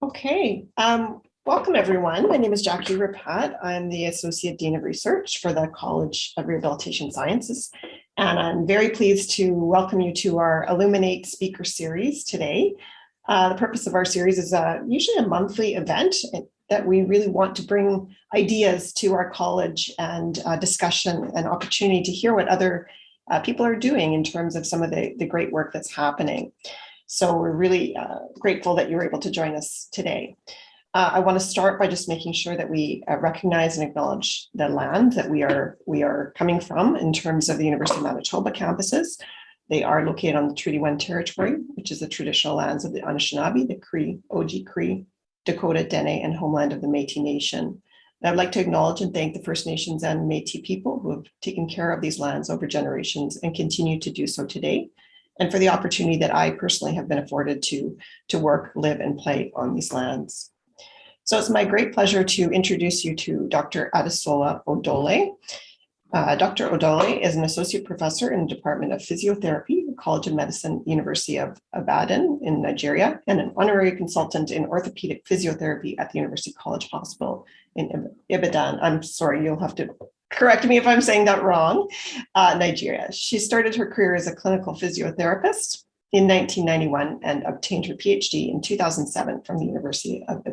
Okay, welcome everyone. My name is Jackie Ripat. I'm the Associate Dean of Research for the College of Rehabilitation Sciences, and I'm very pleased to welcome you to our Illuminate Speaker Series today. The purpose of our series is usually a monthly event that we really want to bring ideas to our college and discussion and opportunity to hear what other people are doing in terms of some of the great work that's happening. So we're really grateful that you're able to join us today. I want to start by just making sure that we recognize and acknowledge the land that we are coming from in terms of the University of Manitoba campuses. They are located on the Treaty 1 territory, which is the traditional lands of the Anishinaabe, the Cree, Oji Cree, Dakota, Dene, and homeland of the Métis Nation. And I'd like to acknowledge and thank the First Nations and Métis people who have taken care of these lands over generations and continue to do so today, and for the opportunity that I personally have been afforded to work, live, and play on these lands. So it's my great pleasure to introduce you to Dr. Adesola Odole. Dr. Odole is an associate professor in the Department of Physiotherapy, College of Medicine, University of Ibadan in Nigeria, and an honorary consultant in orthopedic physiotherapy at the University College Hospital in Ibadan. I'm sorry, you'll have to correct me if I'm saying that wrong, Nigeria. She started her career as a clinical physiotherapist in 1991 and obtained her Ph.D. in 2007 from the University of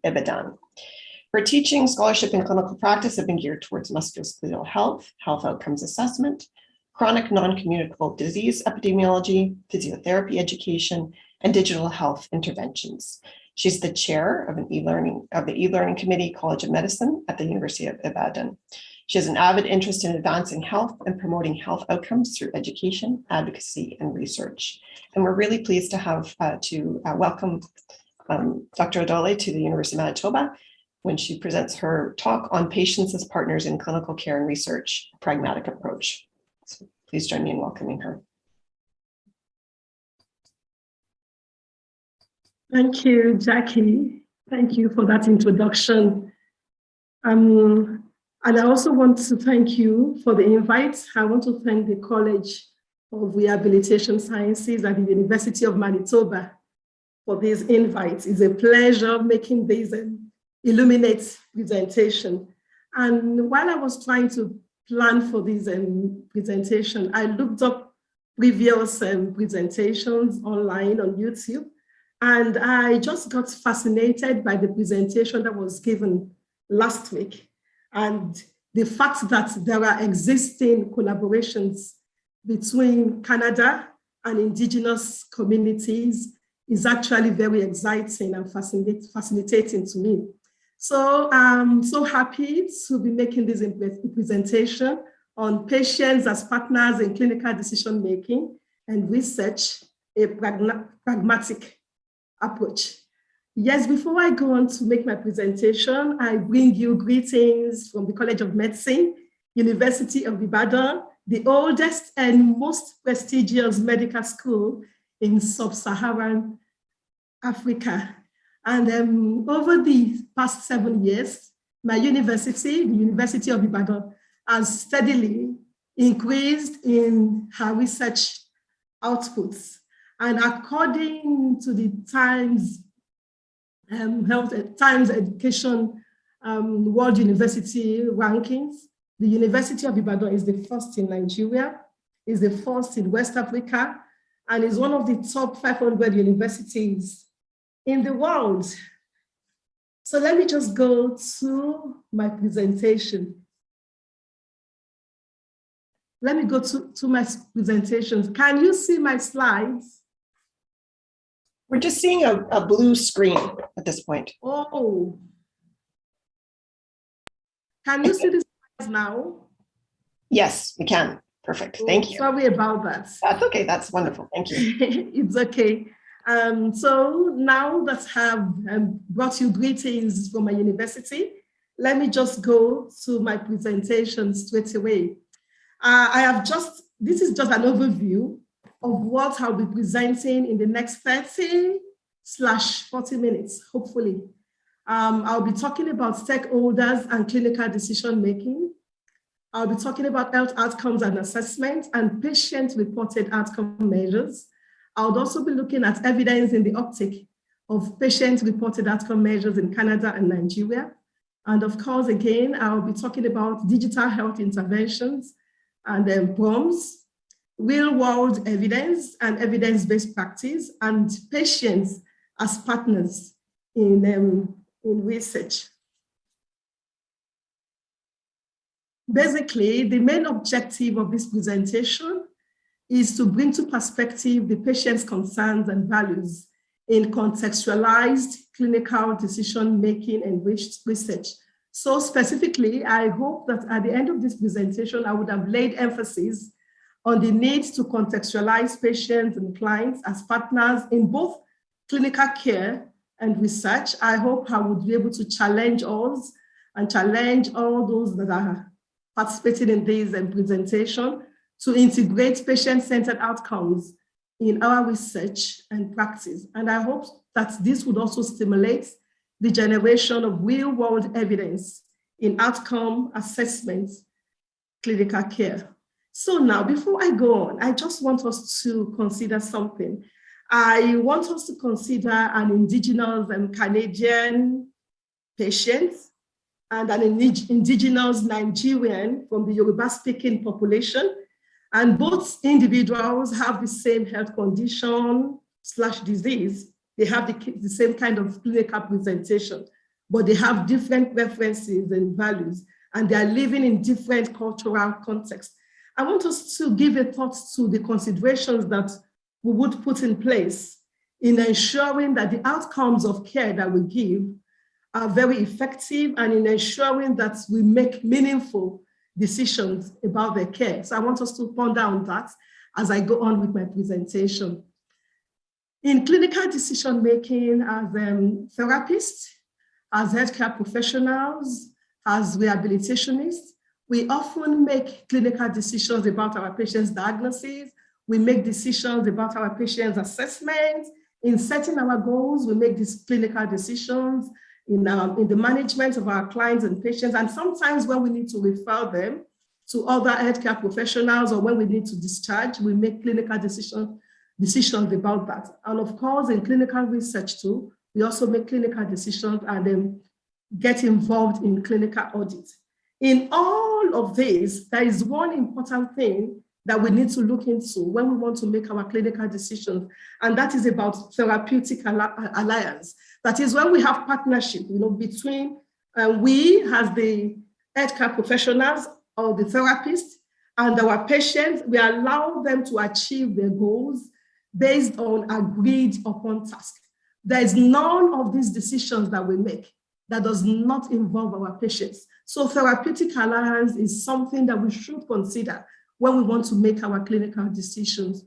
Ibadan. Her teaching, scholarship, and clinical practice have been geared towards musculoskeletal health, health outcomes assessment, chronic non-communicable disease epidemiology, physiotherapy education, and digital health interventions. She's the chair of the e-learning committee, College of Medicine at the University of Ibadan. She has an avid interest in advancing health and promoting health outcomes through education, advocacy, and research. And we're really pleased to have welcome Dr. Odole to the University of Manitoba when she presents her talk on patients as partners in clinical care and research, a pragmatic approach. So please join me in welcoming her. Thank you, Jackie. Thank you for that introduction. And I also want to thank you for the invite. I want to thank the College of Rehabilitation Sciences at the University of Manitoba for this invite. It's a pleasure making this Illuminate presentation. And while I was trying to plan for this presentation, I looked up previous presentations online on YouTube, and I just got fascinated by the presentation that was given last week. And the fact that there are existing collaborations between Canada and Indigenous communities is actually very exciting and fascinating to me. So I'm so happy to be making this presentation on patients as partners in clinical decision-making and research, a pragmatic approach. Yes, before I go on to make my presentation, I bring you greetings from the College of Medicine, University of Ibadan, the oldest and most prestigious medical school in sub-Saharan Africa. And over the past 7 years, my university, the University of Ibadan, has steadily increased in her research outputs. And according to the Times Education World University rankings, the University of Ibadan is the first in Nigeria, is the first in West Africa, and is one of the top 500 universities in the world. So let me just go to my presentation. Let me go to my presentations. Can you see my slides? We're just seeing a blue screen at this point. Oh. Can you see the slides now? Yes, we can. Perfect. Thank you. Sorry about that. That's okay. That's wonderful. Thank you. It's okay. So now that I have brought you greetings from my university, let me just go to my presentation straight away. This is just an overview of what I'll be presenting in the next 30/40 minutes, hopefully. I'll be talking about stakeholders and clinical decision-making. I'll be talking about health outcomes and assessment and patient-reported outcome measures. I would also be looking at evidence in the uptake of patient-reported outcome measures in Canada and Nigeria. And of course, again, I'll be talking about digital health interventions and PROMs, real-world evidence and evidence-based practice, and patients as partners in research. Basically, the main objective of this presentation is to bring to perspective the patient's concerns and values in contextualized clinical decision-making and research. So specifically, I hope that at the end of this presentation, I would have laid emphasis on the need to contextualize patients and clients as partners in both clinical care and research. I hope I would be able to challenge us and challenge all those that are participating in this presentation to integrate patient-centered outcomes in our research and practice. And I hope that this would also stimulate the generation of real-world evidence in outcome assessments, clinical care. So now, before I go on, I just want us to consider something. I want us to consider an indigenous and Canadian patient and an indigenous Nigerian from the Yoruba-speaking population. And both individuals have the same health condition / disease. They have the same kind of clinical presentation, but they have different preferences and values, and they are living in different cultural contexts. I want us to give a thought to the considerations that we would put in place in ensuring that the outcomes of care that we give are very effective, and in ensuring that we make meaningful decisions about their care. So I want us to ponder on that as I go on with my presentation. In clinical decision-making as therapists, as healthcare professionals, as rehabilitationists, we often make clinical decisions about our patients' diagnoses. We make decisions about our patients' assessment. In setting our goals, we make these clinical decisions in the management of our clients and patients. And sometimes when we need to refer them to other healthcare professionals or when we need to discharge, we make clinical decisions about that. And of course, in clinical research too, we also make clinical decisions and then get involved in clinical audit. In all of this, there is one important thing that we need to look into when we want to make our clinical decisions, and that is about therapeutic alliance. That is when we have partnership, between we as the healthcare professionals or the therapists and our patients. We allow them to achieve their goals based on agreed upon tasks. There is none of these decisions that we make that does not involve our patients. So therapeutic alliance is something that we should consider when we want to make our clinical decisions.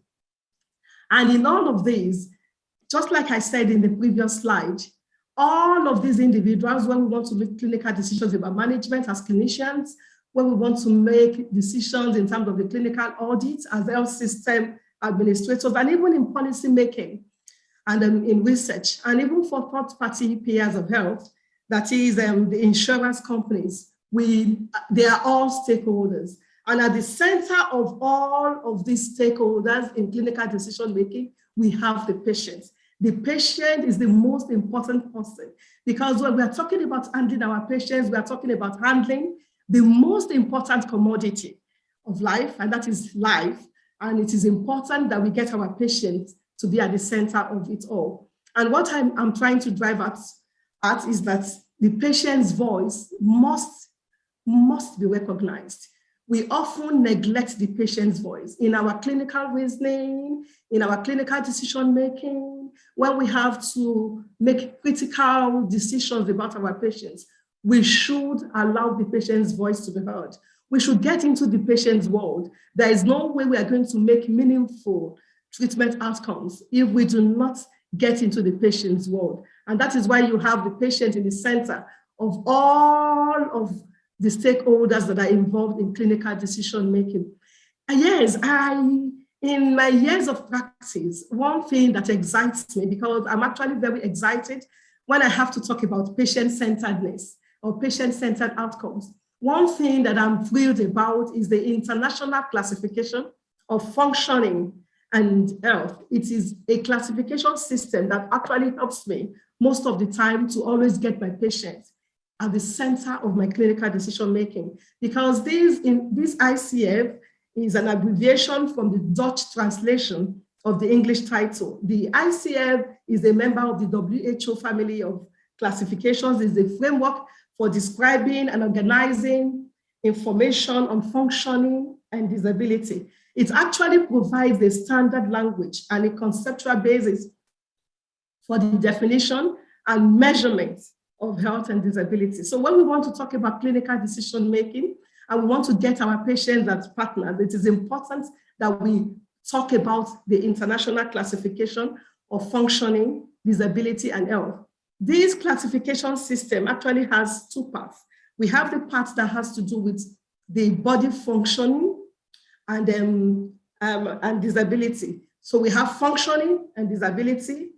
And in all of these, just like I said in the previous slide, all of these individuals, when we want to make clinical decisions about management as clinicians, when we want to make decisions in terms of the clinical audits as health system administrators, and even in policy making and in research, and even for third-party payers of health, that is the insurance companies, they are all stakeholders. And at the center of all of these stakeholders in clinical decision-making, we have the patient. The patient is the most important person, because when we are talking about handling our patients, we are talking about handling the most important commodity of life, and that is life. And it is important that we get our patients to be at the center of it all. And what I'm trying to drive at is that the patient's voice must be recognized. We often neglect the patient's voice in our clinical reasoning, in our clinical decision-making. When we have to make critical decisions about our patients, we should allow the patient's voice to be heard. We should get into the patient's world. There is no way we are going to make meaningful treatment outcomes if we do not get into the patient's world. And that is why you have the patient in the center of all of the stakeholders that are involved in clinical decision-making. Yes, in my years of practice, one thing that excites me, because I'm actually very excited when I have to talk about patient-centeredness or patient-centered outcomes. One thing that I'm thrilled about is the international classification of functioning and health. It is a classification system that actually helps me most of the time to always get my patients at the center of my clinical decision making, because this ICF is an abbreviation from the Dutch translation of the English title. The ICF is a member of the WHO family of classifications. It's a framework for describing and organizing information on functioning and disability. It actually provides a standard language and a conceptual basis for the definition and measurement of health and disability. So when we want to talk about clinical decision making and we want to get our patients as partners, it is important that we talk about the international classification of functioning, disability, and health. This classification system actually has two parts. We have the part that has to do with the body functioning and disability. So we have functioning and disability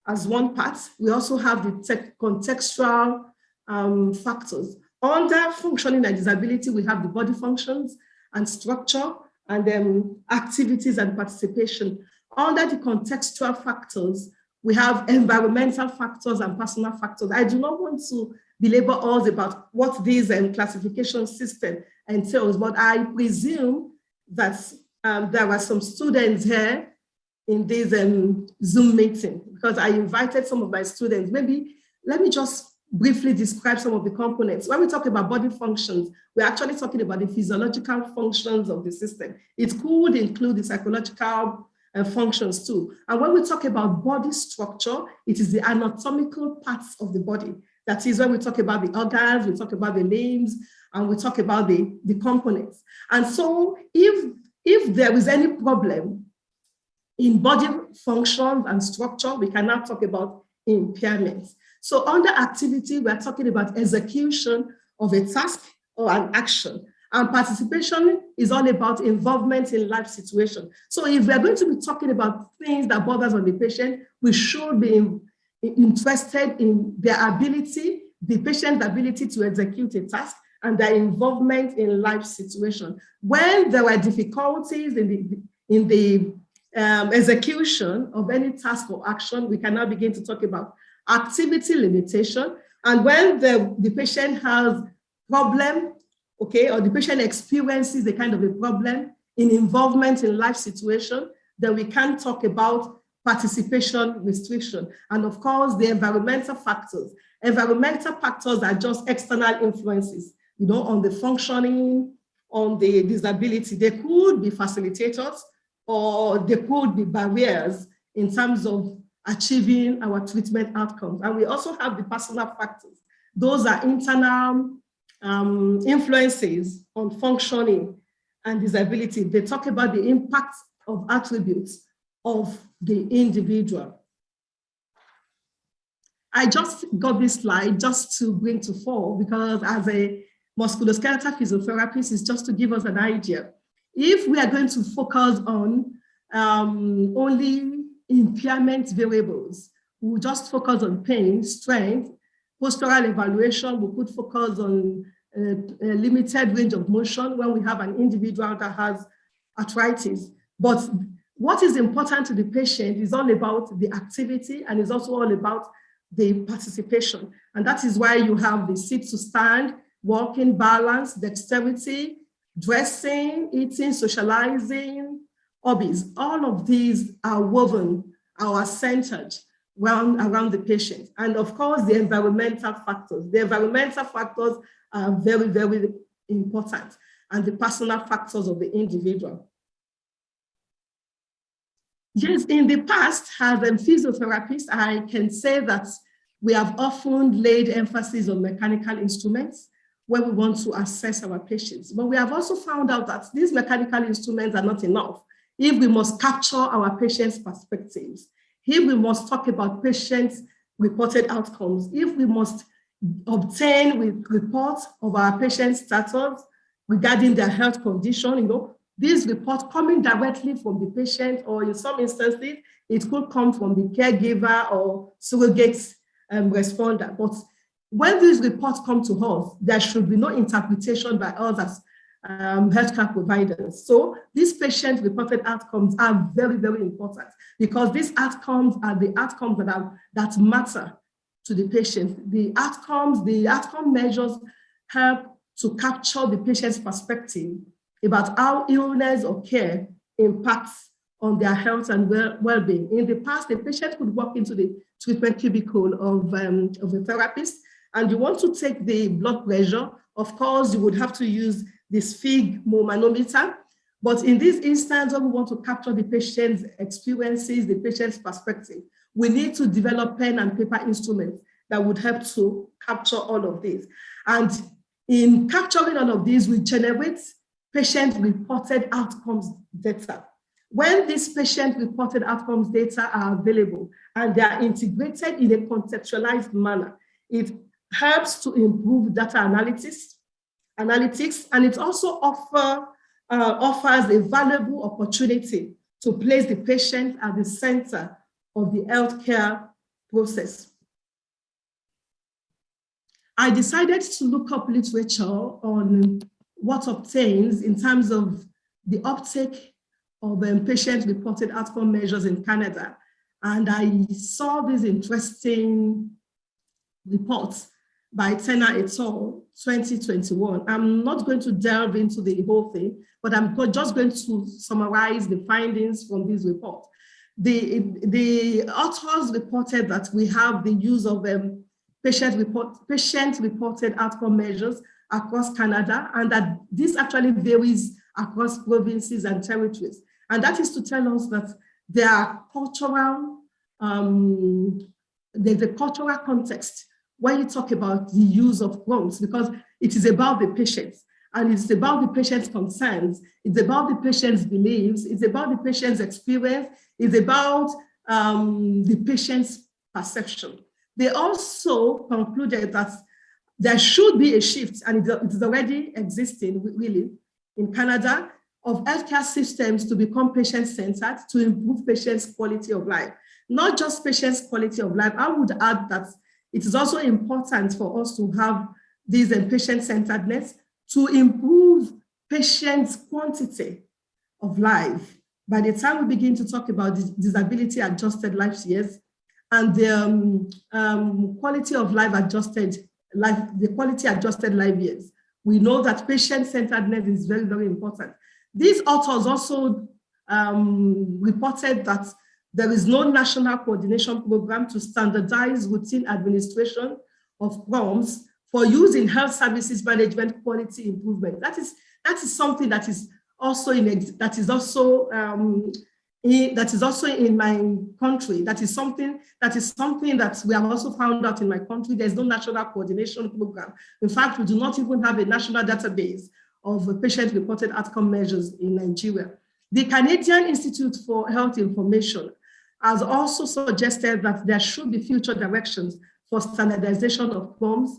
as one part. We also have the contextual factors. Under functioning and disability, we have the body functions and structure and activities and participation. Under the contextual factors, we have environmental factors and personal factors. I do not want to belabor all about what this classification system entails, but I presume that there are some students here in this Zoom meeting, because I invited some of my students. Maybe let me just briefly describe some of the components. When we talk about body functions, we're actually talking about the physiological functions of the system. It could include the psychological functions too. And when we talk about body structure, it is the anatomical parts of the body. That is when we talk about the organs, we talk about the limbs, and we talk about the components. And so if there is any problem in body functions and structure, we can now talk about impairments. So under activity, we're talking about execution of a task or an action. And participation is all about involvement in life situation. So if we're going to be talking about things that borders on the patient, we should be interested in their ability, the patient's ability to execute a task and their involvement in life situation. When there are difficulties in the execution of any task or action, we can now begin to talk about activity limitation. And when the patient has problem, okay, or the patient experiences a kind of a problem in involvement in life situation, then we can talk about participation restriction. And of course, the environmental factors. Environmental factors are just external influences, you know, on the functioning, on the disability. They could be facilitators or they could be barriers in terms of achieving our treatment outcomes. And we also have the personal factors. Those are internal influences on functioning and disability. They talk about the impact of attributes of the individual. I just got this slide just to bring to fore, because as a musculoskeletal physiotherapist, it's just to give us an idea. If we are going to focus on only impairment variables, we'll just focus on pain, strength, postural evaluation. We could focus on a limited range of motion when we have an individual that has arthritis. But what is important to the patient is all about the activity, and is also all about the participation. And that is why you have the sit to stand, walking, balance, dexterity, dressing, eating, socializing, hobbies. All of these are woven, are centered around the patient. And of course, the environmental factors. The environmental factors are very, very important, and the personal factors of the individual. Yes, in the past, as a physiotherapist, I can say that we have often laid emphasis on mechanical instruments when we want to assess our patients. But we have also found out that these mechanical instruments are not enough if we must capture our patients' perspectives, if we must talk about patients' reported outcomes, if we must obtain reports of our patients' status regarding their health condition, you know, these reports coming directly from the patient, or in some instances, it could come from the caregiver or surrogate responder. But when these reports come to us, there should be no interpretation by us healthcare providers. So these patient-reported outcomes are very, very important because these outcomes are the outcomes that matter to the patient. The outcome measures help to capture the patient's perspective about how illness or care impacts on their health and well-being. In the past, the patient could walk into the treatment cubicle of a therapist, and you want to take the blood pressure. Of course, you would have to use this sphygmo manometer. But in this instance, when we want to capture the patient's experiences, the patient's perspective, we need to develop pen and paper instruments that would help to capture all of this. And in capturing all of these, we generate patient-reported outcomes data. When these patient-reported outcomes data are available and they are integrated in a contextualized manner, it helps to improve data analytics, and it also offers a valuable opportunity to place the patient at the center of the healthcare process. I decided to look up literature on what obtains in terms of the uptake of patient-reported outcome measures in Canada. And I saw this interesting report by Tenner et al. 2021. I'm not going to delve into the whole thing, but I'm just going to summarize the findings from this report. The authors reported that we have the use of patient-reported outcome measures across Canada, and that this actually varies across provinces and territories. And that is to tell us that there are there's a cultural context when you talk about the use of PROMs, because it is about the patients, and it's about the patient's concerns, it's about the patient's beliefs, it's about the patient's experience, it's about the patient's perception. They also concluded that there should be a shift, and it is already existing really in Canada, of healthcare systems to become patient-centered to improve patients' quality of life. Not just patients' quality of life. I would add that it is also important for us to have this patient-centeredness to improve patients' quantity of life. By the time we begin to talk about disability-adjusted life years and the quality of life adjusted life, the quality-adjusted life years, we know that patient-centeredness is very, very important. These authors also reported that there is no national coordination program to standardize routine administration of PROMs for use in health services management quality improvement. That is something that is also in my country. That is something that we have also found out in my country. There's no national coordination program. In fact, we do not even have a national database of patient-reported outcome measures in Nigeria. The Canadian Institute for Health Information has also suggested that there should be future directions for standardization of PROMs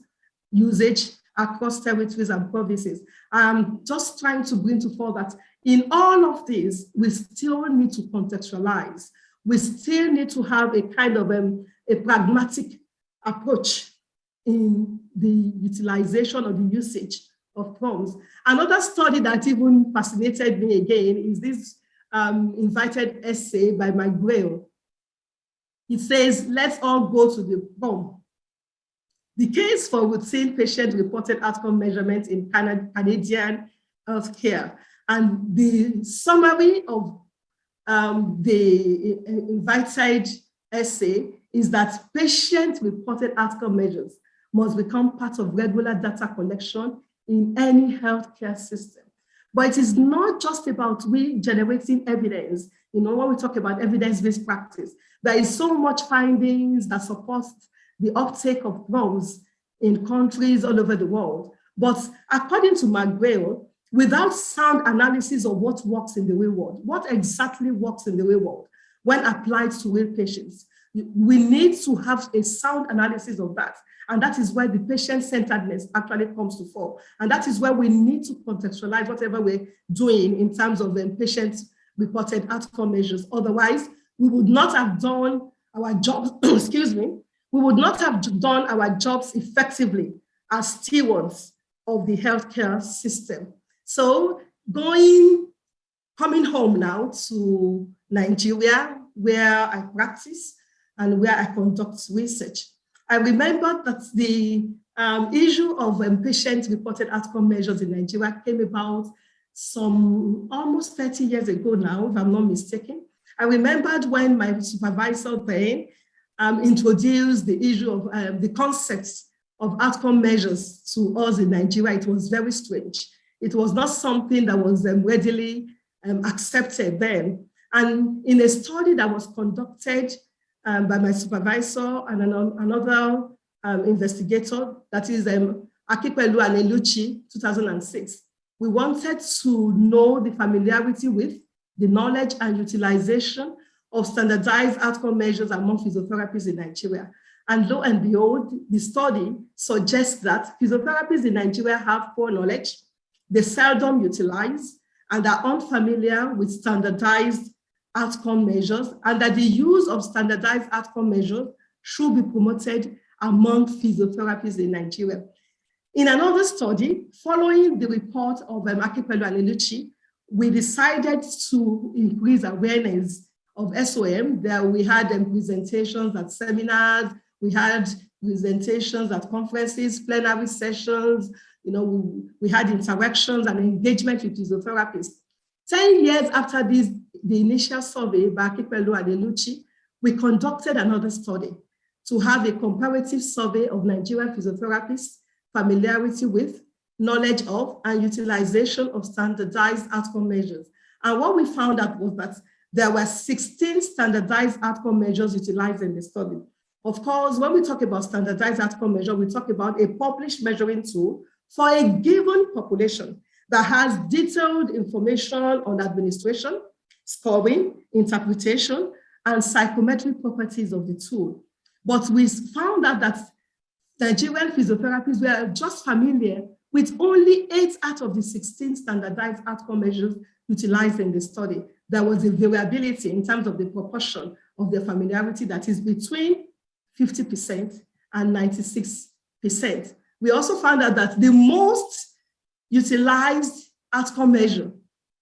usage across territories and provinces. I'm just trying to bring to fore that in all of this, we still need to contextualize. We still need to have a kind of a pragmatic approach in the utilization or the usage of PROMs. Another study that even fascinated me again is this invited essay by Mike Grail. It says, let's all go to the PROM. The case for routine patient-reported outcome measurement in Canadian healthcare. And the summary of the invited essay is that patient-reported outcome measures must become part of regular data collection in any healthcare system. But it is not just about generating evidence. You know, when we talk about evidence-based practice, there is so much findings that support the uptake of PROMs in countries all over the world. But according to McGrail, without sound analysis of what works in the real world, what exactly works in the real world when applied to real patients, we need to have a sound analysis of that. And that is where the patient-centeredness actually comes to fore. And that is where we need to contextualize whatever we're doing in terms of patient-reported outcome measures. Otherwise, we would not have done our jobs, excuse me, we would not have done our jobs effectively as stewards of the healthcare system. So coming home now to Nigeria, where I practice and where I conduct research, I remember that the issue of patient-reported outcome measures in Nigeria came about some almost 30 years ago now, if I'm not mistaken. I remembered when my supervisor then introduced the issue of the concepts of outcome measures to us in Nigeria. It was very strange. It was not something that was readily accepted then. And in a study that was conducted by my supervisor and another investigator, that is Akipelu and Eluchi, 2006, we wanted to know the familiarity with, the knowledge and utilization of standardized outcome measures among physiotherapists in Nigeria. And lo and behold, the study suggests that physiotherapists in Nigeria have poor knowledge, they seldom utilize, and are unfamiliar with standardized outcome measures, and that the use of standardized outcome measures should be promoted among physiotherapists in Nigeria. In another study, following the report of Akipelu and Eluchi, we decided to increase awareness of SOM. There we had presentations at seminars, we had presentations at conferences, plenary sessions, we had interactions and engagement with physiotherapists. 10 years after the initial survey by Akipelu and Eluchi, we conducted another study to have a comparative survey of Nigerian physiotherapists' familiarity with, knowledge of, and utilization of standardized outcome measures. And what we found out was that there were 16 standardized outcome measures utilized in the study. Of course, when we talk about standardized outcome measure, we talk about a published measuring tool for a given population that has detailed information on administration, scoring, interpretation, and psychometric properties of the tool. But we found out that Nigerian physiotherapists were just familiar with only 8 out of the 16 standardized outcome measures utilized in the study. There was a variability in terms of the proportion of their familiarity that is between 50% and 96%. We also found out that the most utilized outcome measure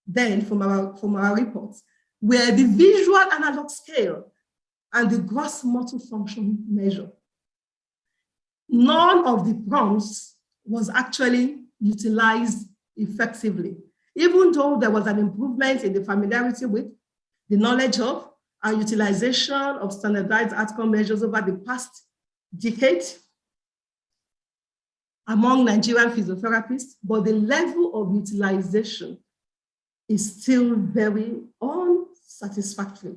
then from our reports were the visual analog scale and the gross motor function measure. None of the PROMs was actually utilized effectively, even though there was an improvement in the familiarity with, the knowledge of, and utilization of standardized outcome measures over the past decade among Nigerian physiotherapists, but the level of utilization is still very unsatisfactory.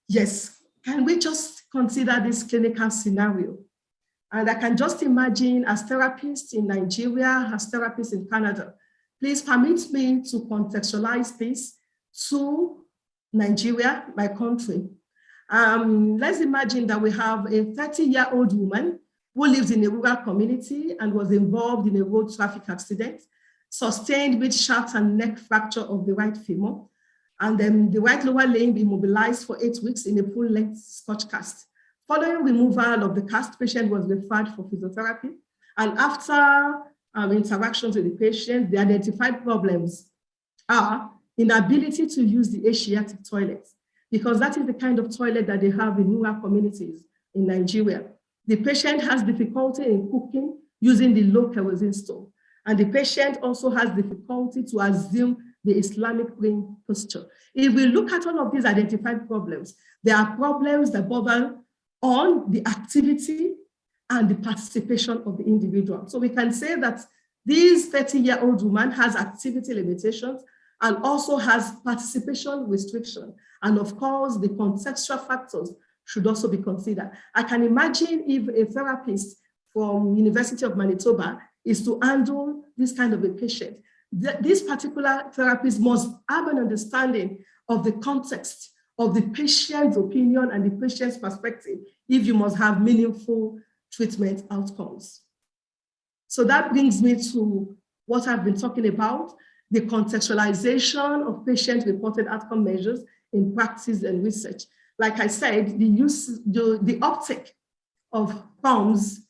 Yes, can we just consider this clinical scenario? And I can just imagine as therapists in Nigeria, as therapists in Canada, please permit me to contextualize this to Nigeria, my country. Let's imagine that we have a 30-year-old woman who lives in a rural community and was involved in a road traffic accident, sustained with shaft and neck fracture of the right femur, and then the right lower limb immobilized for 8 weeks in a full-length Scotch cast. Following removal of the cast, patient was referred for physiotherapy. And after interactions with the patient, the identified problems are inability to use the Asiatic toilet, because that is the kind of toilet that they have in rural communities in Nigeria. The patient has difficulty in cooking using the low kerosene stove. And the patient also has difficulty to assume the Islamic praying posture. If we look at all of these identified problems, there are problems that bother on the activity and the participation of the individual. So we can say that this 30-year-old woman has activity limitations and also has participation restriction. And of course, the contextual factors should also be considered. I can imagine if a therapist from University of Manitoba is to handle this kind of a patient, this particular therapist must have an understanding of the context of the patient's opinion and the patient's perspective if you must have meaningful treatment outcomes. So that brings me to what I've been talking about, the contextualization of patient-reported outcome measures in practice and research. Like I said, the uptake of PROMs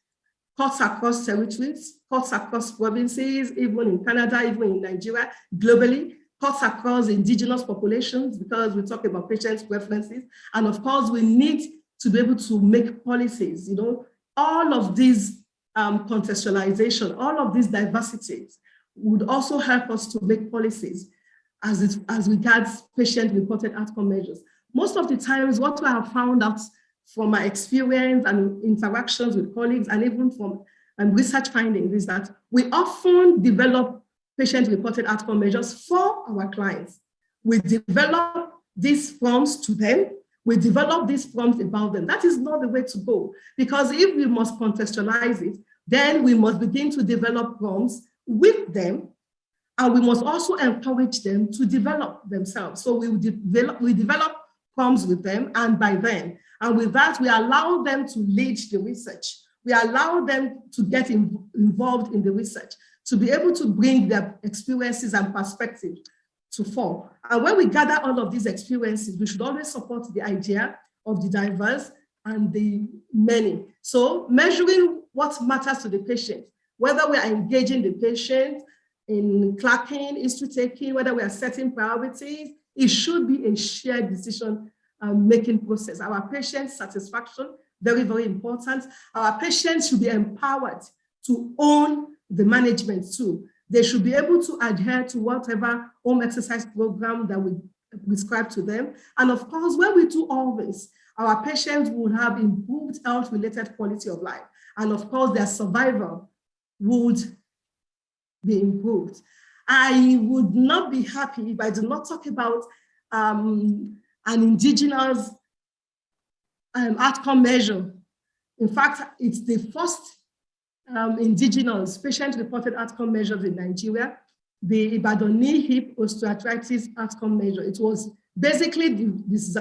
cuts across territories, cuts across provinces, even in Canada, even in Nigeria, globally, cuts across indigenous populations, because we talk about patients' preferences. And of course, we need to be able to make policies, all of these contextualization, all of these diversities would also help us to make policies as regards patient-reported outcome measures. Most of the times, what I have found out from my experience and interactions with colleagues, and even from research findings, is that we often develop patient-reported outcome measures for our clients. We develop these PROMs to them. We develop these PROMs about them. That is not the way to go, because if we must contextualize it, then we must begin to develop PROMs with them, and we must also encourage them to develop themselves. So we develop PROMs with them and by them. And with that, we allow them to lead the research. We allow them to get involved in the research, to be able to bring their experiences and perspectives to fore. And when we gather all of these experiences, we should always support the idea of the diverse and the many. So measuring what matters to the patient, whether we are engaging the patient in clerking, history taking, whether we are setting priorities, it should be a shared decision making process. Our patient satisfaction, very, very important. Our patients should be empowered to own the management too. They should be able to adhere to whatever home exercise program that we prescribe to them. And of course, when we do all this, our patients will have improved health-related quality of life. And of course, their survival would be improved. I would not be happy if I do not talk about an indigenous outcome measure. In fact, it's the first indigenous patient-reported outcome measures in Nigeria, the Ibadan knee hip osteoarthritis outcome measure. It was basically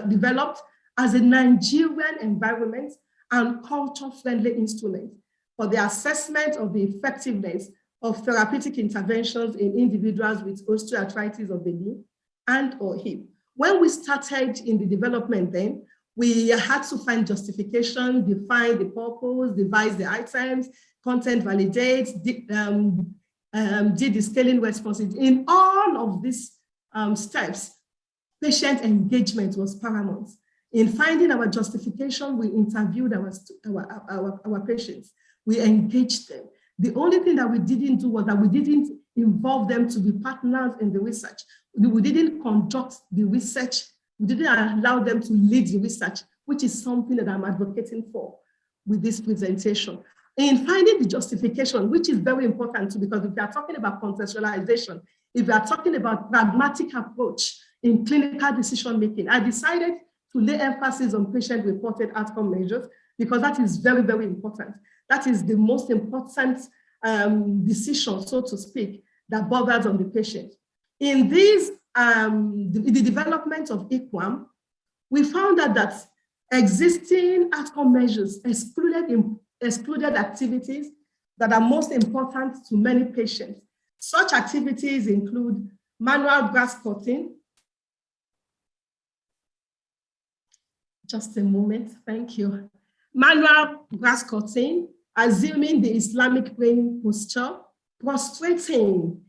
developed as a Nigerian environment and culture-friendly instrument for the assessment of the effectiveness of therapeutic interventions in individuals with osteoarthritis of the knee and or hip. When we started in the development then, we had to find justification, define the purpose, devise the items, content validate, did the scaling responses. In all of these steps, patient engagement was paramount. In finding our justification, we interviewed our patients. We engaged them. The only thing that we didn't do was that we didn't involve them to be partners in the research. We didn't conduct the research. We didn't allow them to lead the research, which is something that I'm advocating for with this presentation. In finding the justification, which is very important too, because if we are talking about contextualization, if we are talking about pragmatic approach in clinical decision-making, I decided to lay emphasis on patient-reported outcome measures because that is very, very important. That is the most important decision, so to speak, that bothers on the patient. In these, the development of IKHOAM, we found that existing outcome measures excluded activities that are most important to many patients. Such activities include manual grass cutting. Just a moment, thank you. Manual grass cutting, assuming the Islamic praying posture, prostrating.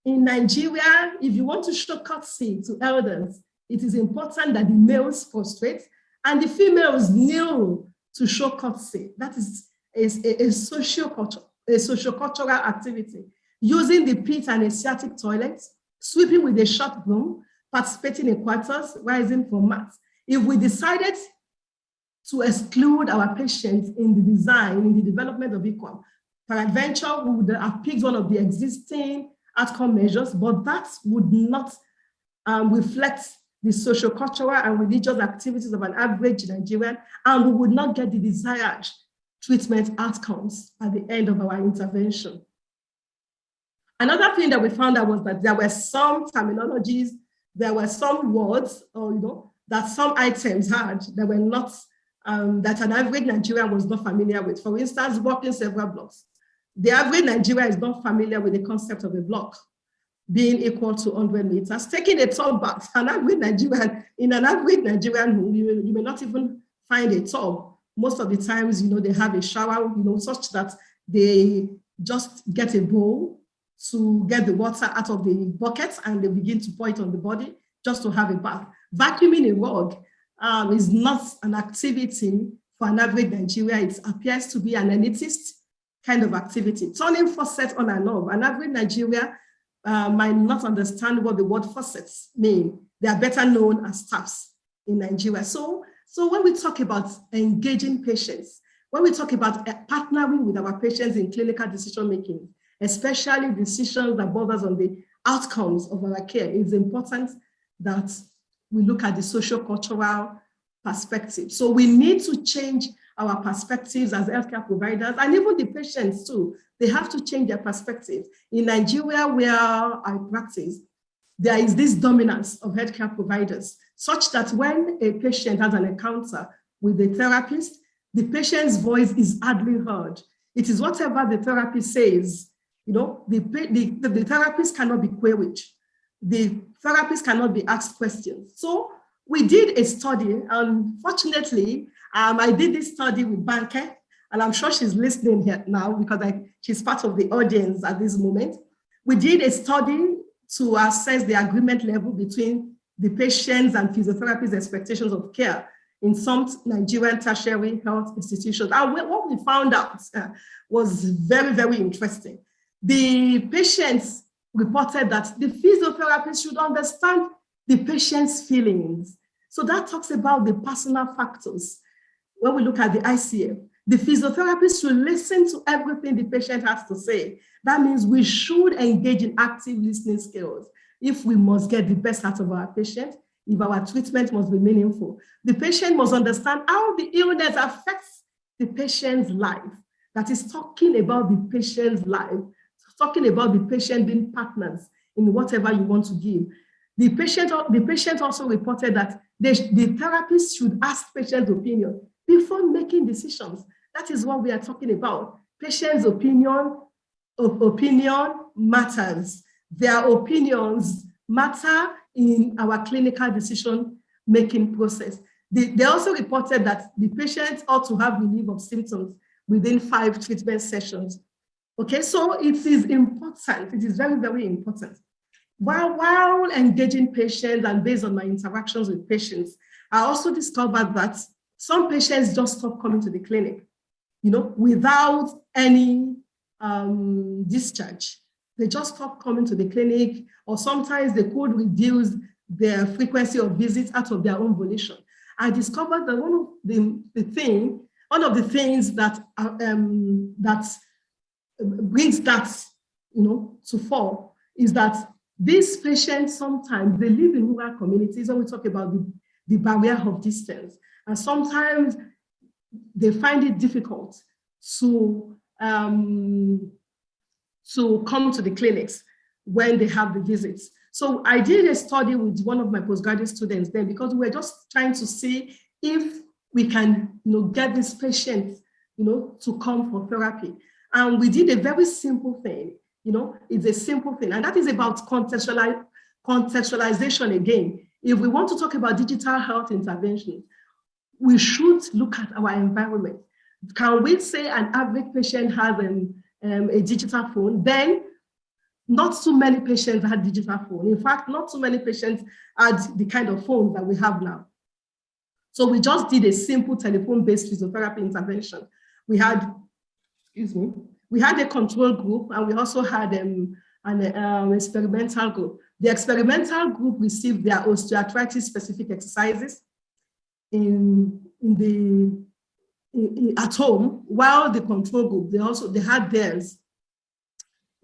In Nigeria, if you want to show courtesy to elders, it is important that the males prostrate and the females kneel to show courtesy. That is a socio-cultural activity. Using the pit and Asiatic toilets, sweeping with a short broom, participating in quarters, rising from mats. If we decided to exclude our patients in the design, in the development of IKHOAM, peradventure, we would have picked one of the existing outcome measures, but that would not reflect the socio-cultural and religious activities of an average Nigerian, and we would not get the desired treatment outcomes at the end of our intervention. Another thing that we found out was that there were some terminologies, there were some words, or that some items had that were not, that an average Nigerian was not familiar with. For instance, walking several blocks. The average Nigerian is not familiar with the concept of a block being equal to 100 meters. Taking a tub bath, an average Nigerian, in an average Nigerian, you may not even find a tub. Most of the times, they have a shower, such that they just get a bowl to get the water out of the bucket and they begin to pour it on the body just to have a bath. Vacuuming a rug is not an activity for an average Nigerian. It appears to be an elitist kind of activity. Turning faucets on and off, an average Nigerian might not understand what the word faucets mean. They are better known as taps in Nigeria. So when we talk about engaging patients, when we talk about partnering with our patients in clinical decision-making, especially decisions that borders on the outcomes of our care, it's important that we look at the socio-cultural perspective. So we need to change our perspectives as healthcare providers, and even the patients too. They have to change their perspective. In Nigeria, where I practice, there is this dominance of healthcare providers, such that when a patient has an encounter with a therapist, the patient's voice is hardly heard. It is whatever the therapist says. The therapist cannot be queried. The therapist cannot be asked questions. So we did a study, and fortunately, I did this study with Banke, and I'm sure she's listening here now because she's part of the audience at this moment. We did a study to assess the agreement level between the patients and physiotherapists' expectations of care in some Nigerian tertiary health institutions. And what we found out was very, very interesting. The patients reported that the physiotherapist should understand the patient's feelings. So that talks about the personal factors. When we look at the ICF, the physiotherapist should listen to everything the patient has to say. That means we should engage in active listening skills if we must get the best out of our patient, if our treatment must be meaningful. The patient must understand how the illness affects the patient's life. That is talking about the patient's life, talking about the patient being partners in whatever you want to give. The patient also reported that the therapist should ask patient's opinion before making decisions. That is what we are talking about. Patient's opinion matters. Their opinions matter in our clinical decision-making process. They also reported that the patient ought to have relief of symptoms within 5 treatment sessions. Okay, so it is important. It is very, very important. While engaging patients and based on my interactions with patients, I also discovered that some patients just stop coming to the clinic, without any discharge. They just stop coming to the clinic, or sometimes they could reduce their frequency of visits out of their own volition. I discovered that one of the things that brings that to fall is that these patients sometimes they live in rural communities, and we talk about the barrier of distance, and sometimes they find it difficult to come to the clinics when they have the visits. So I did a study with one of my postgraduate students then, because we were just trying to see if we can get these patients to come for therapy. And we did a very simple thing. It's a simple thing, and that is about contextualization again. If we want to talk about digital health intervention, we should look at our environment. Can we say an average patient has a digital phone? Then not too many patients had digital phone. In fact, not too many patients had the kind of phone that we have now. So we just did a simple telephone-based physiotherapy intervention. We had a control group, and we also had an experimental group. The experimental group received their osteoarthritis specific exercises at home, while the control group, they had theirs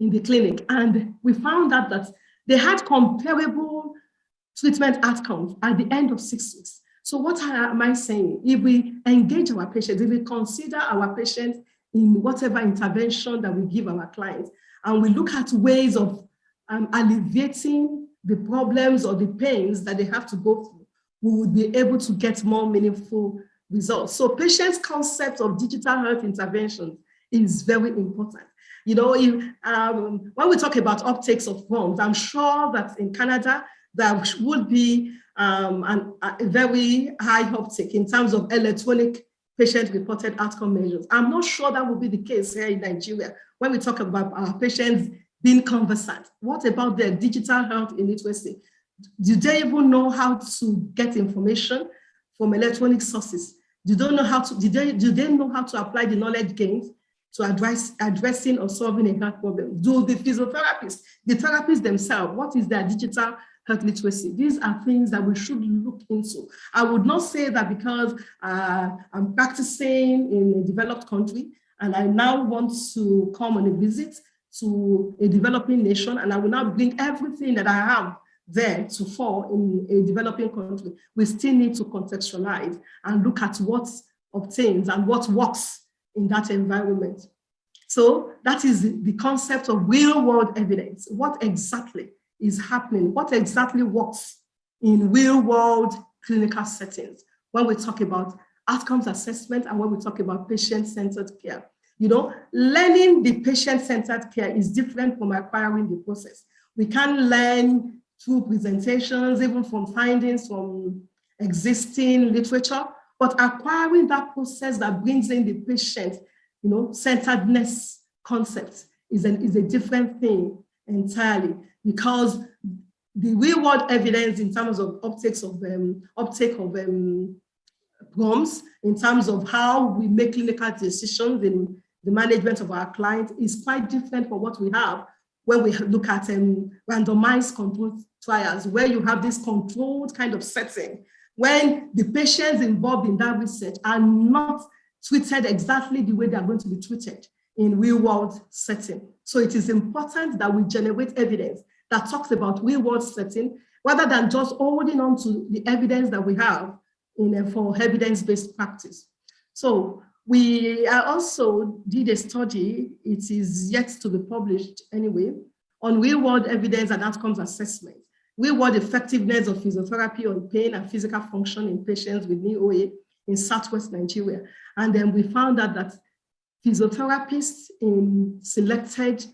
in the clinic. And we found out that they had comparable treatment outcomes at the end of 6 weeks. So what am I saying? If we engage our patients, if we consider our patients in whatever intervention that we give our clients, and we look at ways of alleviating the problems or the pains that they have to go through, we would be able to get more meaningful results. So patients' concept of digital health intervention is very important. When we talk about uptakes of PROMs, I'm sure that in Canada, there would be a very high uptake in terms of electronic patient-reported outcome measures. I'm not sure that will be the case here in Nigeria when we talk about our patients being conversant. What about their digital health illiteracy? Do they even know how to get information from electronic sources? Do they know how to apply the knowledge gained to addressing or solving a health problem? Do the physiotherapists, the therapists themselves, what is their digital health literacy? These are things that we should look into. I would not say that because I'm practicing in a developed country and I now want to come on a visit to a developing nation and I will now bring everything that I have there to fall in a developing country. We still need to contextualize and look at what obtains and what works in that environment. So that is the concept of real-world evidence. What exactly is happening? What exactly works in real-world clinical settings when we talk about outcomes assessment and when we talk about patient-centered care? You know, learning the patient-centered care is different from acquiring the process. We can learn through presentations, even from findings from existing literature, but acquiring that process that brings in the patient, you know, centeredness concept is a different thing entirely, because the real-world evidence in terms of uptake of PROMs, in terms of how we make clinical decisions in the management of our clients, is quite different from what we have when we look at randomized controlled trials, where you have this controlled kind of setting, when the patients involved in that research are not treated exactly the way they are going to be treated in real-world setting. So it is important that we generate evidence that talks about real-world setting, rather than just holding on to the evidence that we have for evidence-based practice. So we also did a study, it is yet to be published anyway, on real-world evidence and outcomes assessment, real-world effectiveness of physiotherapy on pain and physical function in patients with knee OA in Southwest Nigeria. And then we found out that physiotherapists in selected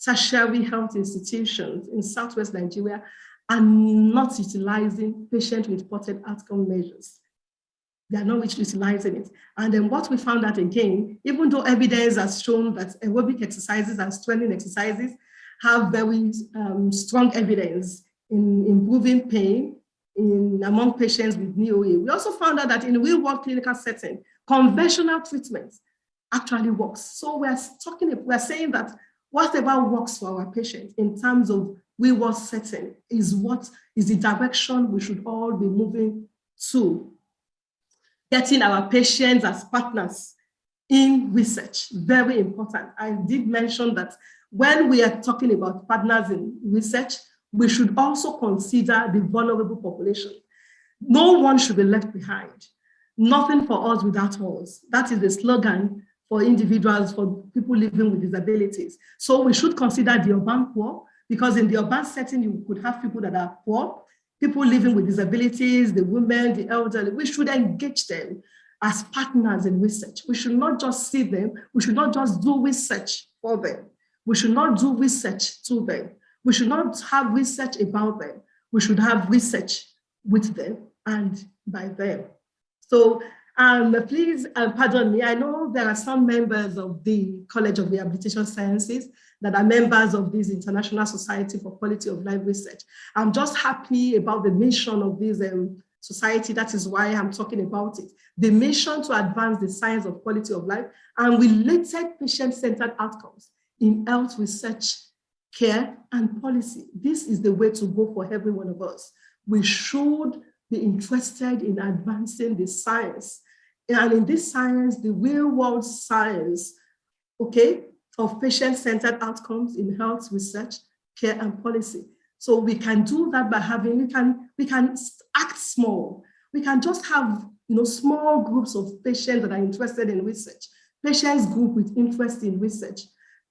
tertiary health institutions in Southwest Nigeria are not utilizing patient-reported outcome measures. They are not utilizing it. And then what we found out again, even though evidence has shown that aerobic exercises and strengthening exercises have very strong evidence in improving pain among patients with knee OA, we also found out that in real-world clinical setting, conventional treatment actually works. So we're saying that whatever works for our patients in terms of real-world setting is what is the direction we should all be moving to. Getting our patients as partners in research, very important. I did mention that when we are talking about partners in research, we should also consider the vulnerable population. No one should be left behind. Nothing for us without us. That is the slogan for individuals, for people living with disabilities. So we should consider the urban poor, because in the urban setting, you could have people that are poor, people living with disabilities, the women, the elderly. We should engage them as partners in research. We should not just see them. We should not just do research for them. We should not do research to them. We should not have research about them. We should have research with them and by them. So please pardon me. I know there are some members of the College of Rehabilitation Sciences that are members of this International Society for Quality of Life Research. I'm just happy about the mission of this society. That is why I'm talking about it. The mission to advance the science of quality of life and related patient-centered outcomes in health research, care, and policy. This is the way to go for every one of us. We should be interested in advancing the science. And in this science, the real-world science, okay, of patient-centered outcomes in health research, care, and policy. So we can do that by having, we can act small. We can just have, small groups of patients that are interested in research, patients group with interest in research,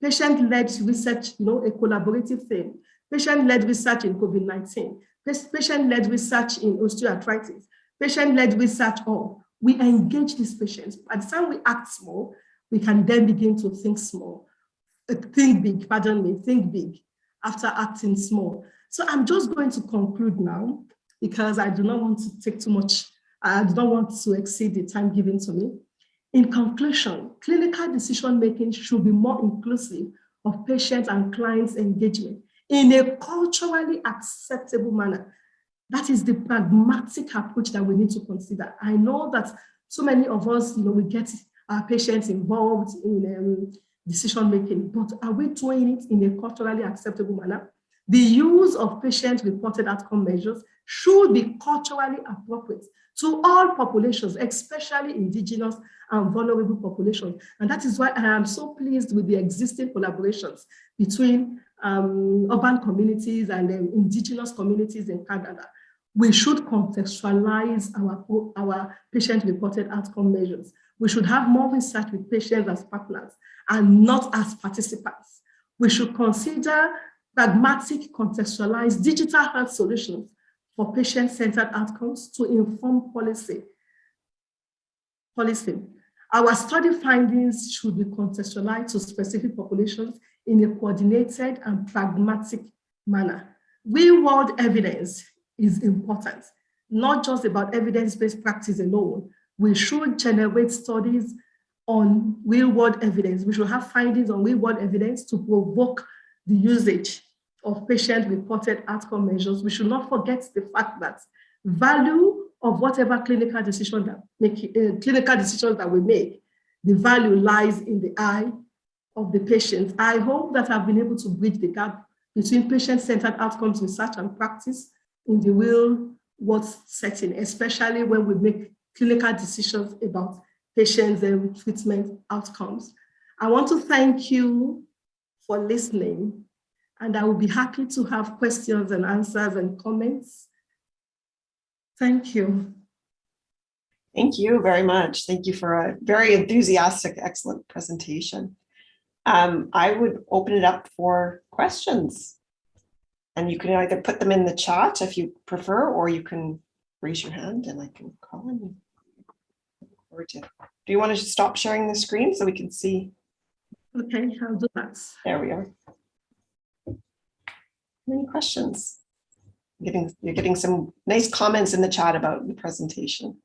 patient-led research, a collaborative thing, patient-led research in COVID-19, patient-led research in osteoarthritis, patient-led research on. We engage these patients. By the time we act small, we can then begin to think small. Think big after acting small. So I'm just going to conclude now because I do not want to take too much. I do not want to exceed the time given to me. In conclusion, clinical decision-making should be more inclusive of patients and clients' engagement in a culturally acceptable manner. That is the pragmatic approach that we need to consider. I know that so many of us, we get our patients involved in decision-making, but are we doing it in a culturally acceptable manner? The use of patient-reported outcome measures should be culturally appropriate to all populations, especially indigenous and vulnerable populations. And that is why I am so pleased with the existing collaborations between urban communities and indigenous communities in Canada. We should contextualize our patient-reported outcome measures. We should have more research with patients as partners and not as participants. We should consider pragmatic, contextualized digital health solutions for patient-centered outcomes to inform policy. Our study findings should be contextualized to specific populations in a coordinated and pragmatic manner. Real-world evidence is important, not just about evidence-based practice alone. We should generate studies on real-world evidence. We should have findings on real-world evidence to provoke the usage of patient-reported outcome measures. We should not forget the fact that value of whatever clinical decisions that we make, the value lies in the eye of the patient. I hope that I've been able to bridge the gap between patient-centered outcomes research and practice in the real-world setting, especially when we make clinical decisions about patients' treatment outcomes. I want to thank you for listening, and I will be happy to have questions and answers and comments. Thank you. Thank you very much. Thank you for a very enthusiastic, excellent presentation. I would open it up for questions. And you can either put them in the chat if you prefer, or you can raise your hand and I can call on you. Do you want to stop sharing the screen so we can see? Okay, I'll do that. There we are. Any questions? You're getting some nice comments in the chat about the presentation.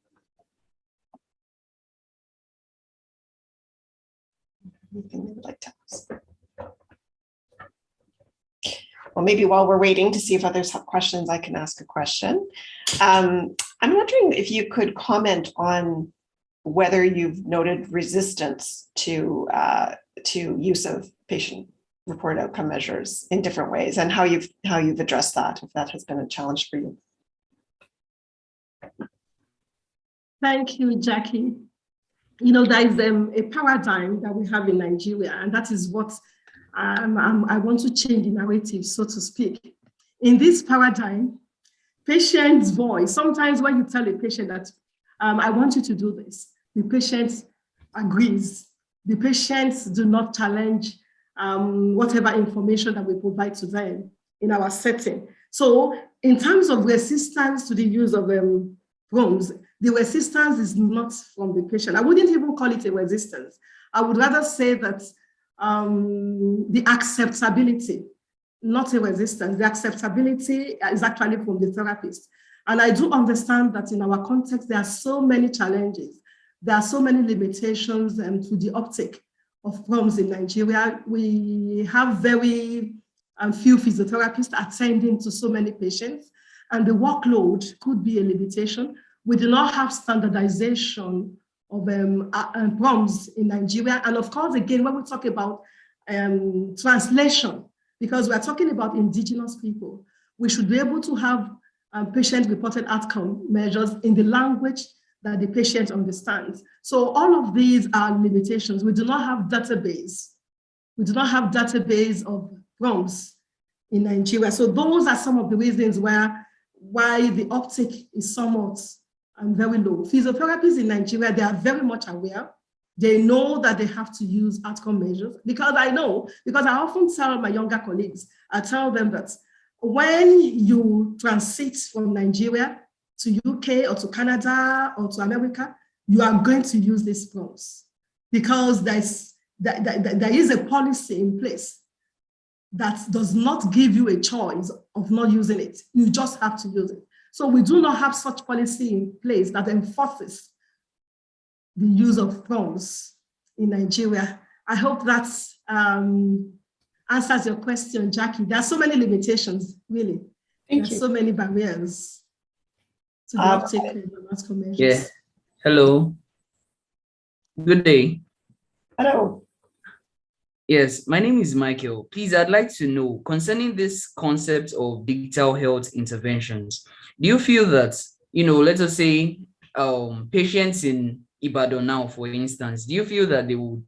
Anything you would like to ask? Well, maybe while we're waiting to see if others have questions, I can ask a question. I'm wondering if you could comment on whether you've noted resistance to use of patient-reported outcome measures in different ways, and how you've addressed that, if that has been a challenge for you. Thank you, Jackie. There is a paradigm that we have in Nigeria, and that is what I want to change the narrative, so to speak. In this paradigm, patient's voice, sometimes when you tell a patient that I want you to do this, the patient agrees. The patients do not challenge whatever information that we provide to them in our setting. So in terms of resistance to the use of PROMs, the resistance is not from the patient. I wouldn't even call it a resistance. I would rather say that the acceptability, not a resistance, the acceptability is actually from the therapist. And I do understand that in our context, there are so many challenges. There are so many limitations to the uptake of PROMs in Nigeria. We have very few physiotherapists attending to so many patients, and the workload could be a limitation. We do not have standardization of PROMs in Nigeria. And of course, again, when we talk about translation, because we're talking about indigenous people, we should be able to have patient-reported outcome measures in the language that the patient understands. So all of these are limitations. We do not have database. We do not have database of PROMs in Nigeria. So those are some of the reasons why the uptake is somewhat very low. Physiotherapists in Nigeria, they are very much aware. They know that they have to use outcome measures, because I often tell my younger colleagues, I tell them that when you transit from Nigeria to UK or to Canada or to America, you are going to use these PROMs, because there is a policy in place that does not give you a choice of not using it. You just have to use it. So we do not have such policy in place that enforces the use of PROMs in Nigeria. I hope that answers your question, Jackie. There are so many limitations, really. There are so many barriers to the uptake of the mass measures. Yeah. Hello. Good day. Hello. Yes, my name is Michael. Please, I'd like to know concerning this concept of digital health interventions. Do you feel that, let us say, patients in Ibadan now, for instance, do you feel that they would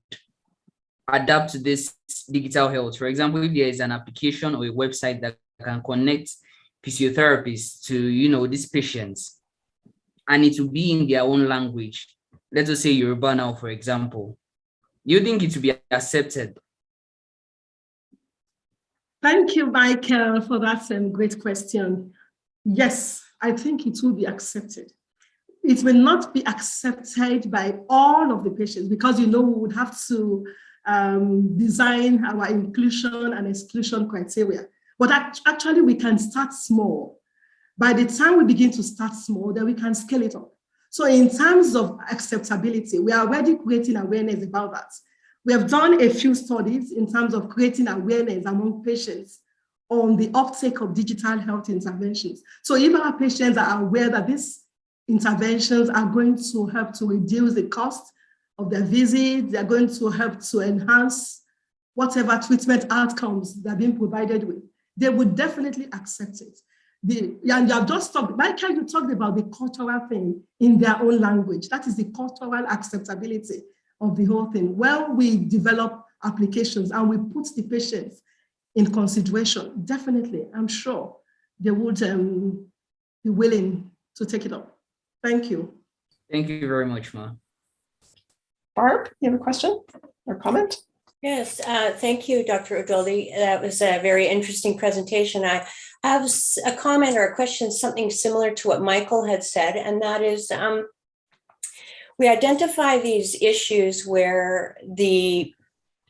adapt to this digital health? For example, if there is an application or a website that can connect physiotherapists to, these patients, and it will be in their own language. Let us say Yoruba now, for example. Do you think it will be accepted? Thank you, Michael, for that great question. Yes, I think it will be accepted. It will not be accepted by all of the patients because, we would have to design our inclusion and exclusion criteria. But actually, we can start small. By the time we begin to start small, then we can scale it up. So in terms of acceptability, we are already creating awareness about that. We have done a few studies in terms of creating awareness among patients on the uptake of digital health interventions. So if our patients are aware that these interventions are going to help to reduce the cost of their visit, they're going to help to enhance whatever treatment outcomes they're being provided with, they would definitely accept it. And you have just talked, Michael, you talked about the cultural thing in their own language. That is the cultural acceptability of the whole thing. Well, we develop applications and we put the patients in consideration. Definitely, I'm sure they would be willing to take it up. Thank you. Thank you very much, Ma. Barb, you have a question or comment? Yes, thank you, Dr. Odole. That was a very interesting presentation. I have a comment or a question, something similar to what Michael had said, and that is we identify these issues where the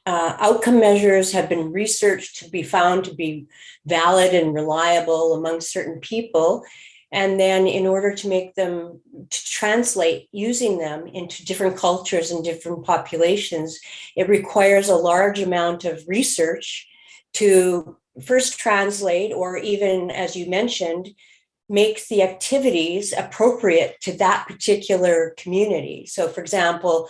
outcome measures have been researched to be found to be valid and reliable among certain people. And then in order to make them, to translate using them into different cultures and different populations, it requires a large amount of research to first translate, or even, as you mentioned, make the activities appropriate to that particular community. So for example,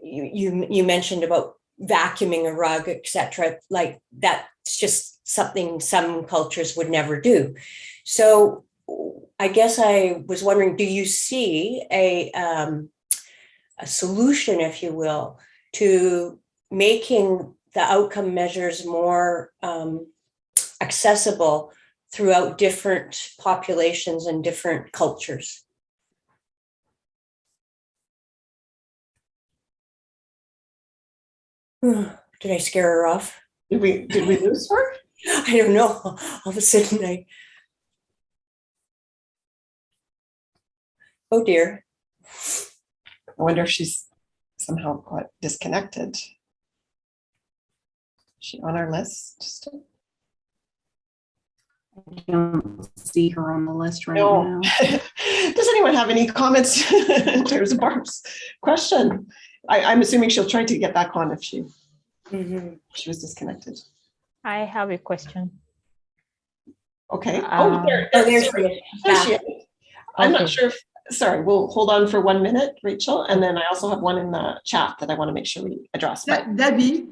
you mentioned about vacuuming a rug, etc. Like that's just something some cultures would never do. So I guess I was wondering, do you see a solution, if you will, to making the outcome measures more accessible throughout different populations and different cultures? Did I scare her off? Did we lose her? I don't know. All of a sudden oh dear. I wonder if she's somehow got disconnected. Is she on our list? I don't see her on the list right No. now. Does anyone have any comments in terms of Barb's question? I'm assuming she'll try to get back on if she was disconnected. I have a question. Okay. There she is. I'm not sure if, sorry, we'll hold on for 1 minute, Rachel, and then I also have one in the chat that I want to make sure we address. Debbie,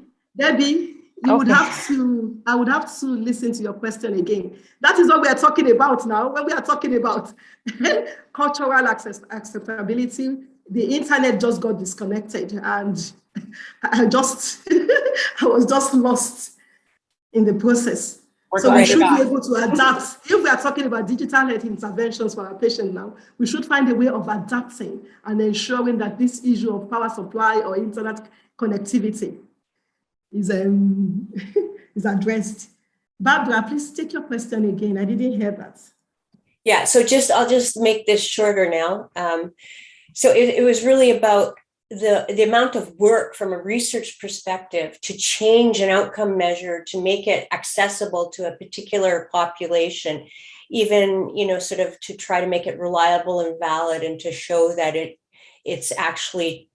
you would have to, I would have to listen to your question again. That is what we are talking about now. When we are talking about cultural acceptability, the internet just got disconnected and I was just lost in the process. So we should be able to adapt. If we are talking about digital health interventions for our patients now, we should find a way of adapting and ensuring that this issue of power supply or internet connectivity is addressed. Barbara, please take your question again. I didn't hear that. Yeah, so I'll just make this shorter now. So it was really about the amount of work from a research perspective to change an outcome measure to make it accessible to a particular population, even, sort of to try to make it reliable and valid and to show that it's actually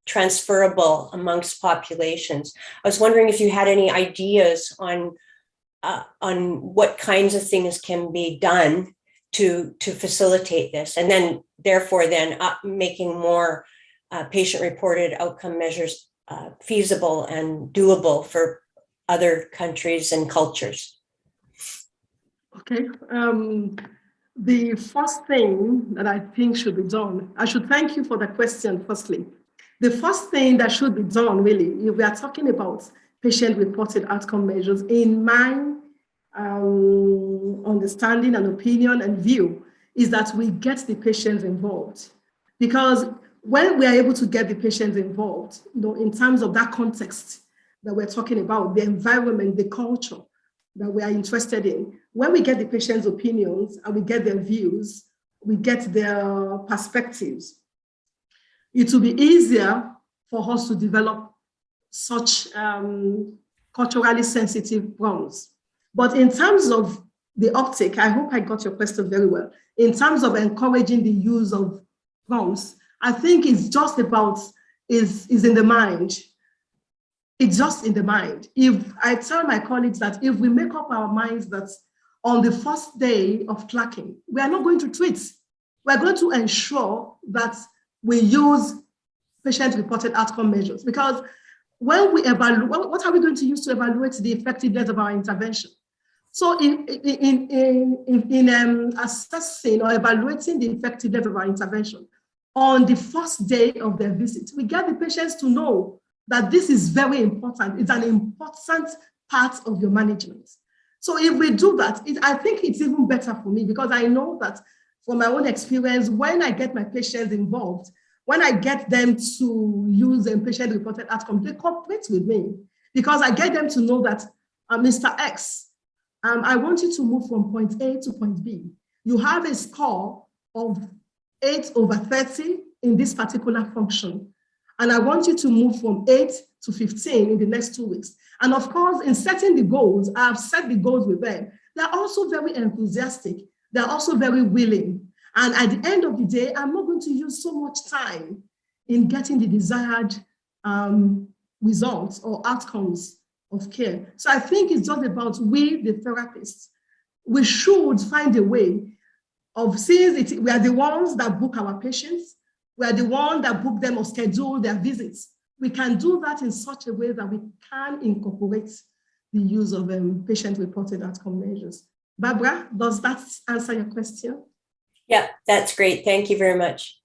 transferable amongst populations. I was wondering if you had any ideas on what kinds of things can be done to facilitate this, and then therefore making more patient-reported outcome measures feasible and doable for other countries and cultures. Okay. The first thing that I think should be done, I should thank you for the question, firstly. The first thing that should be done, really, if we are talking about patient-reported outcome measures, in my understanding and opinion and view, is that we get the patients involved. Because when we are able to get the patients involved, in terms of that context that we're talking about, the environment, the culture that we are interested in, when we get the patients' opinions and we get their views, we get their perspectives, it will be easier for us to develop such culturally sensitive PROMs. But in terms of the uptake, I hope I got your question very well. In terms of encouraging the use of PROMs, I think it's just about, is in the mind. It's just in the mind. If I tell my colleagues that if we make up our minds that on the first day of clacking, we are not going to treat, we're going to ensure that we use patient-reported outcome measures. Because when we evaluate, what are we going to use to evaluate the effectiveness of our intervention? So in assessing or evaluating the effectiveness of our intervention, on the first day of their visit, we get the patients to know that this is very important. It's an important part of your management. So if we do that, I think it's even better for me, because I know that from my own experience, when I get my patients involved, when I get them to use patient-reported outcomes, they cooperate with me, because I get them to know that, Mr. X, I want you to move from point A to point B. You have a score of 8/30 in this particular function. And I want you to move from 8 to 15 in the next 2 weeks. And of course, in setting the goals, I've set the goals with them. They're also very enthusiastic. They're also very willing. And at the end of the day, I'm not going to use so much time in getting the desired results or outcomes of care. So I think it's just about we, the therapists, we should find a way of seeing it. We are the ones that book our patients. We are the ones that book them or schedule their visits. We can do that in such a way that we can incorporate the use of patient-reported outcome measures. Barbara, does that answer your question? Yeah, that's great. Thank you very much.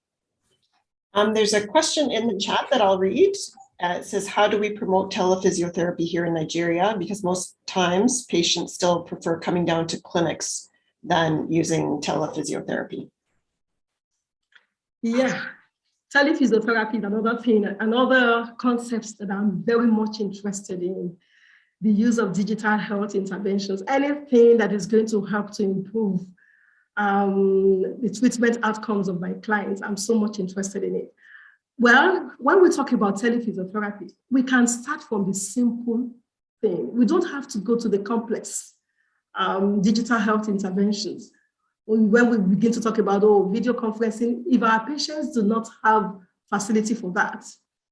There's a question in the chat that I'll read. It says, how do we promote telephysiotherapy here in Nigeria? Because most times patients still prefer coming down to clinics than using telephysiotherapy. Yeah, telephysiotherapy is another thing, another concept that I'm very much interested in. The use of digital health interventions, anything that is going to help to improve the treatment outcomes of my clients. I'm so much interested in it. Well, when we talk about telephysiotherapy, we can start from the simple thing. We don't have to go to the complex digital health interventions. When we begin to talk about video conferencing, if our patients do not have facility for that,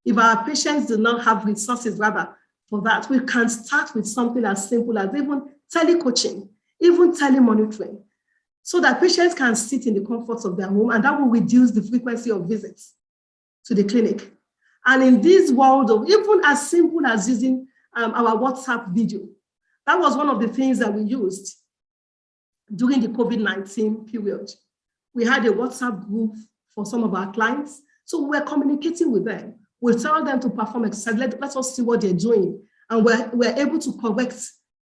if our patients do not have resources rather for that, we can start with something as simple as even telecoaching, even telemonitoring, so that patients can sit in the comforts of their home, and that will reduce the frequency of visits to the clinic. And in this world of even as simple as using our WhatsApp video, that was one of the things that we used during the COVID-19 period. We had a WhatsApp group for some of our clients. So we're communicating with them. We'll tell them to perform exercise. Let us see what they're doing. And we're able to correct,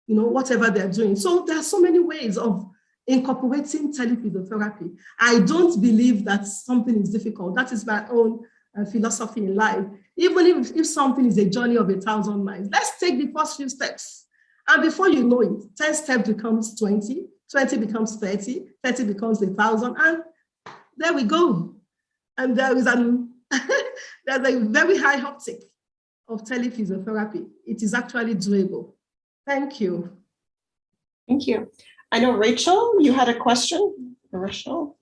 whatever they're doing. So there are so many ways of incorporating telephysiotherapy. I don't believe that something is difficult. That is my own philosophy in life. Even if something is a journey of 1,000 miles, let's take the first few steps. And before you know it, 10 steps becomes 20, 20 becomes 30, 30 becomes 1,000, and there we go. And there is there's a very high uptake of telephysiotherapy. It is actually doable. Thank you. Thank you. I know, Rachel, you had a question. Rachel?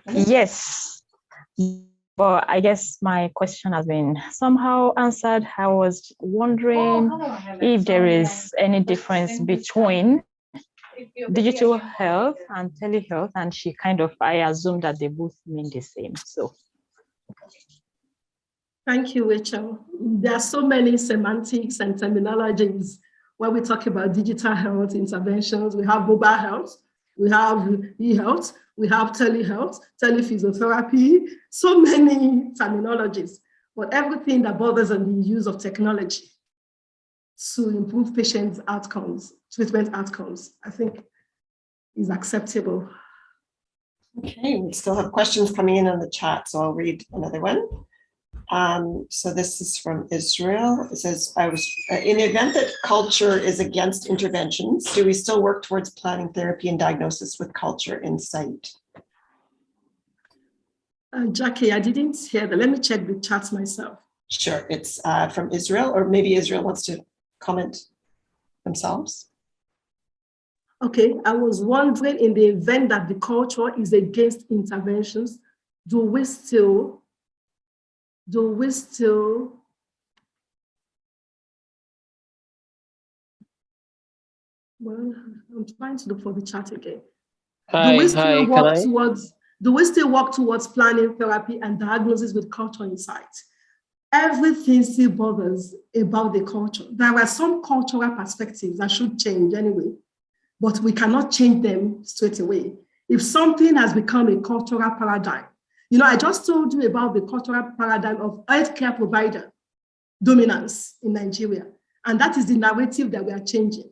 Yes. but I guess my question has been somehow answered. I was wondering if there is any difference between digital health and telehealth, and I assume that they both mean the same. So Thank you, Rachel. There are so many semantics and terminologies when we talk about digital health interventions. We have mobile health, we have e-health, we have telehealth, tele-physiotherapy, so many terminologies, but everything that borders on the use of technology to improve patients' outcomes, treatment outcomes, I think is acceptable. Okay, we still have questions coming in on the chat, so I'll read another one. So this is from Israel. It says, in the event that culture is against interventions, do we still work towards planning therapy and diagnosis with culture in sight? Jackie, I didn't hear that. Let me check the chat myself. Sure, it's from Israel, or maybe Israel wants to comment themselves. Okay, I was wondering, in the event that the culture is against interventions, do we still, well, I'm trying to look for the chat again. Do we still work towards planning therapy and diagnosis with culture in sight? Everything still bothers about the culture. There are some cultural perspectives that should change anyway, but we cannot change them straight away. If something has become a cultural paradigm, I just told you about the cultural paradigm of healthcare provider dominance in Nigeria, and that is the narrative that we are changing.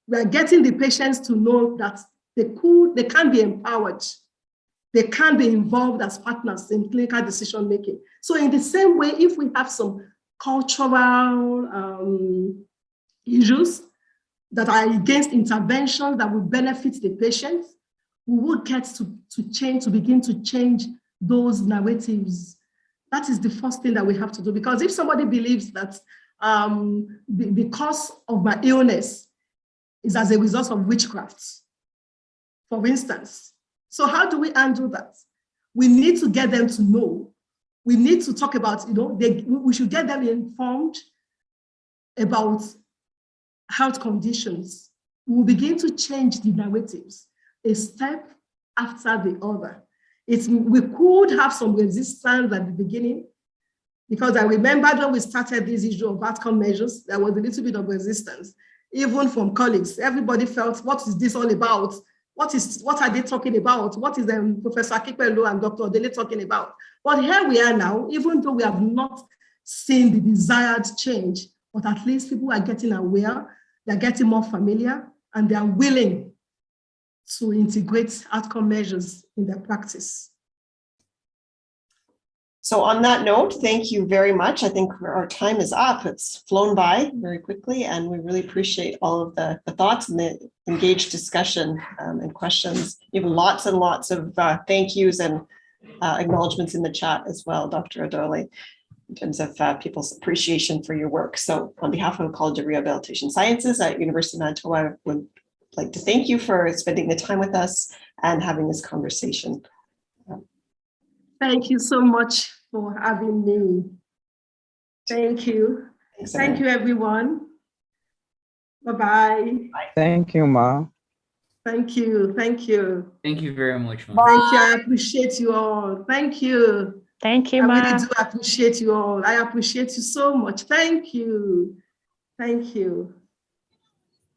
We are getting the patients to know that they can be empowered. They can be involved as partners in clinical decision making. So in the same way, if we have some cultural issues that are against interventions that will benefit the patients, we will get to begin to change those narratives. That is the first thing that we have to do, because if somebody believes that the cause of my illness is as a result of witchcraft, for instance, so how do we handle that? We need to get them to know. We need to talk about, we should get them informed about health conditions. We will begin to change the narratives, a step after the other. We could have some resistance at the beginning, because I remember when we started this issue of outcome measures, there was a little bit of resistance, even from colleagues. Everybody felt, what is this all about? What are they talking about? What is Professor Akikpelu and Dr. Odole talking about? But here we are now, even though we have not seen the desired change, but at least people are getting aware, they're getting more familiar, and they are willing to integrate outcome measures in their practice. So on that note, thank you very much. I think our time is up. It's flown by very quickly, and we really appreciate all of the thoughts and the engaged discussion and questions. Even lots and lots of thank yous and acknowledgements in the chat as well, Dr. Odole, in terms of people's appreciation for your work. So on behalf of the College of Rehabilitation Sciences at University of Manitoba, I would like to thank you for spending the time with us and having this conversation. Thank you so much for having me. Thank you. Thanks, Thank you, everyone. Bye-bye. Thank you, Ma. Thank you. Thank you. Thank you very much, ma'am. Thank you. I appreciate you all. Thank you. thank you, I Ma. really do appreciate you all. I appreciate you so much. Thank you. Thank you.